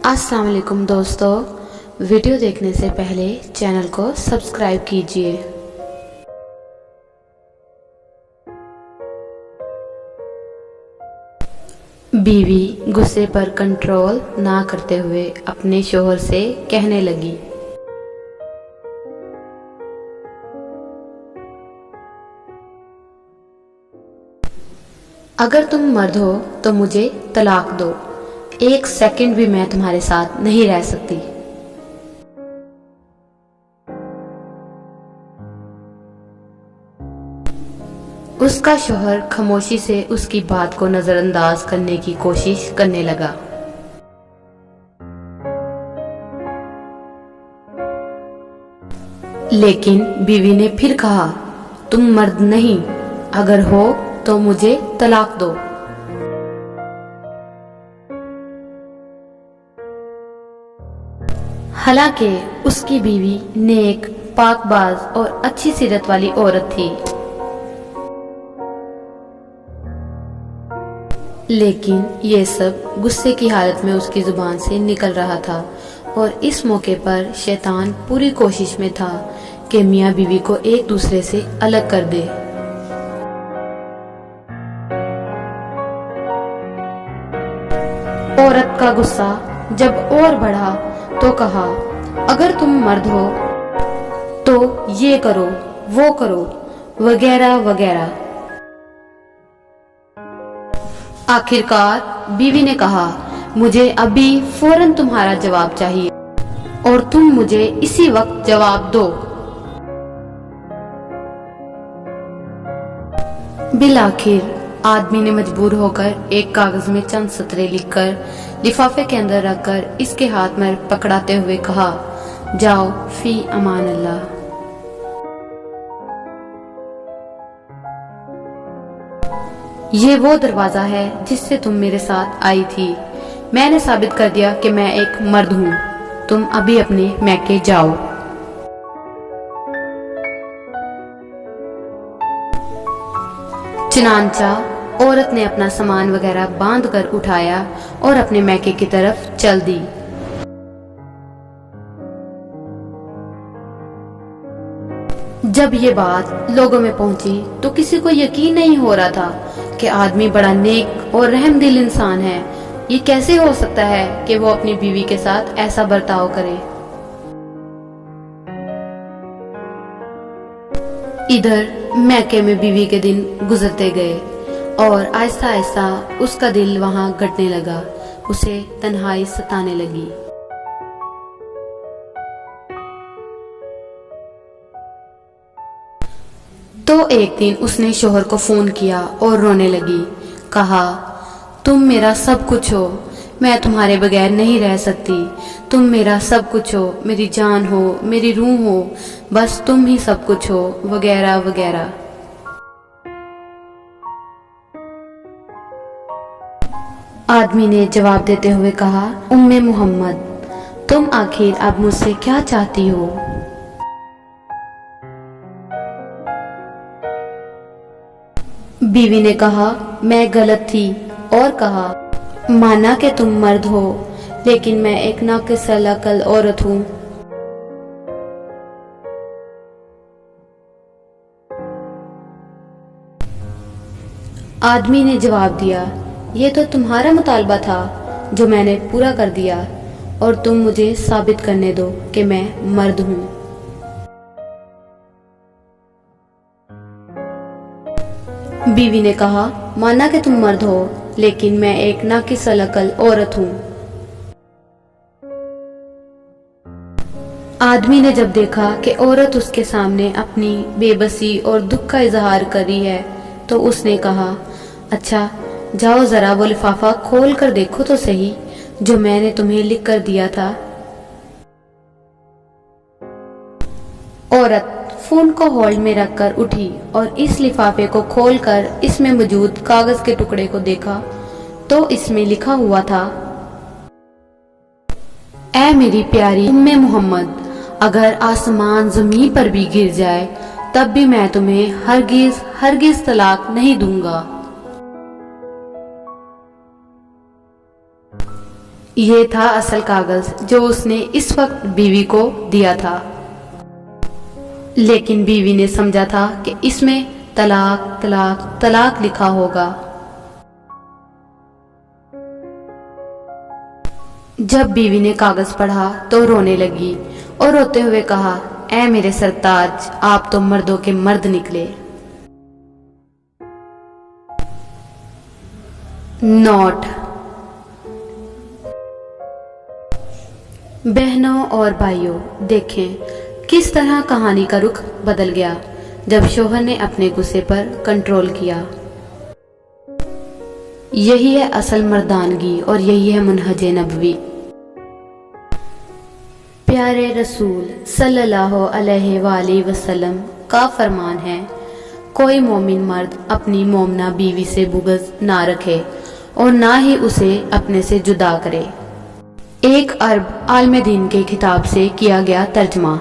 अस्सलाम वालेकुम दोस्तों, वीडियो देखने से पहले चैनल को सब्सक्राइब कीजिए। बीवी गुस्से पर कंट्रोल ना करते हुए अपने शोहर से कहने लगी, अगर तुम मर्द हो तो मुझे तलाक दो, एक सेकंड भी मैं तुम्हारे साथ नहीं रह सकती। उसका शौहर खामोशी से उसकी बात को नजरअंदाज करने की कोशिश करने लगा। लेकिन बीवी ने फिर कहा, तुम मर्द नहीं, अगर हो तो मुझे तलाक दो। हालांकि उसकी बीवी नेक, पाकबाज और अच्छी सीरत वाली औरत थी, लेकिन ये सब गुस्से की हालत में उसकी जुबान से निकल रहा था और इस मौके पर शैतान पूरी कोशिश में था कि मियाँ बीवी को एक दूसरे से अलग कर दे। औरत का गुस्सा जब और बढ़ा तो कहा, अगर तुम मर्द हो तो ये करो, वो करो, वगैरह वगैरह। आखिरकार बीवी ने कहा, मुझे अभी फौरन तुम्हारा जवाब चाहिए और तुम मुझे इसी वक्त जवाब दो। बिलाखिर आदमी ने मजबूर होकर एक कागज में चंद सतरे लिखकर लिफाफे के अंदर रखकर इसके हाथ में पकड़ाते हुए कहा, जाओ फी अमान अल्लाह। ये वो दरवाजा है जिससे तुम मेरे साथ आई थी। मैंने साबित कर दिया कि मैं एक मर्द हूँ। तुम अभी अपने मैके जाओ। चनांचा औरत ने अपना सामान वगैरह बांध कर उठाया और अपने मैके की तरफ चल दी। जब ये बात लोगों में पहुंची तो किसी को यकीन नहीं हो रहा था कि आदमी बड़ा नेक और रहमदिल इंसान है। ये कैसे हो सकता है कि वो अपनी बीवी के साथ ऐसा बर्ताव करे। इधर मैके में बीवी के दिन गुजरते गए और आहिस्ता आहिस्ता उसका दिल वहां गटने लगा, उसे तन्हाई सताने लगी। तो एक दिन उसने शोहर को फोन किया और रोने लगी। कहा, तुम मेरा सब कुछ हो, मैं तुम्हारे बगैर नहीं रह सकती। तुम मेरा सब कुछ हो, मेरी जान हो, मेरी रूह हो, बस तुम ही सब कुछ हो, वगैरह वगैरह। आदमी ने जवाब देते हुए कहा, उम्मे मोहम्मद, तुम आखिर अब मुझसे क्या चाहती हो? बीवी ने कहा, मैं गलत थी और कहा, माना कि तुम मर्द हो, लेकिन मैं एक नाक़िस अक़ल औरत हूँ। आदमी ने जवाब दिया, ये तो तुम्हारा मुतालबा था जो मैंने पूरा कर दिया और तुम मुझे साबित करने दो कि मैं मर्द हूँ। बीवी ने कहा, माना कि तुम मर्द हो, लेकिन मैं एक नाक़िस अक़ल औरत हूँ। आदमी ने जब देखा कि औरत उसके सामने अपनी बेबसी और दुख का इजहार कर रही है तो उसने कहा, अच्छा जाओ जरा वो लिफाफा खोल कर देखो तो सही जो मैंने तुम्हें लिख कर दिया था। औरत फोन को होल्ड में रखकर उठी और इस लिफाफे को खोलकर इसमें मौजूद कागज के टुकड़े को देखा तो इसमें लिखा हुआ था, ऐ मेरी प्यारी उम्मे मोहम्मद, अगर आसमान जमीन पर भी गिर जाए तब भी मैं तुम्हें हरगिज हरगिज तलाक नहीं दूंगा। یہ تھا اصل کاغذ جو اس نے اس وقت بیوی کو دیا تھا، لیکن بیوی نے سمجھا تھا کہ اس میں طلاق طلاق طلاق لکھا ہوگا۔ جب بیوی نے کاغذ پڑھا تو رونے لگی اور روتے ہوئے کہا، اے میرے سرتاج، آپ تو مردوں کے مرد نکلے۔ نوٹ: بہنوں اور بھائیوں، دیکھیں کس طرح کہانی کا رخ بدل گیا جب شوہر نے اپنے غصے پر کنٹرول کیا۔ یہی ہے اصل مردانگی اور یہی ہے منہج نبوی۔ پیارے رسول صلی اللہ علیہ وآلہ وسلم کا فرمان ہے، کوئی مومن مرد اپنی مومنہ بیوی سے بغض نہ رکھے اور نہ ہی اسے اپنے سے جدا کرے۔ ایک عرب عالم دین کے خطاب سے کیا گیا ترجمہ۔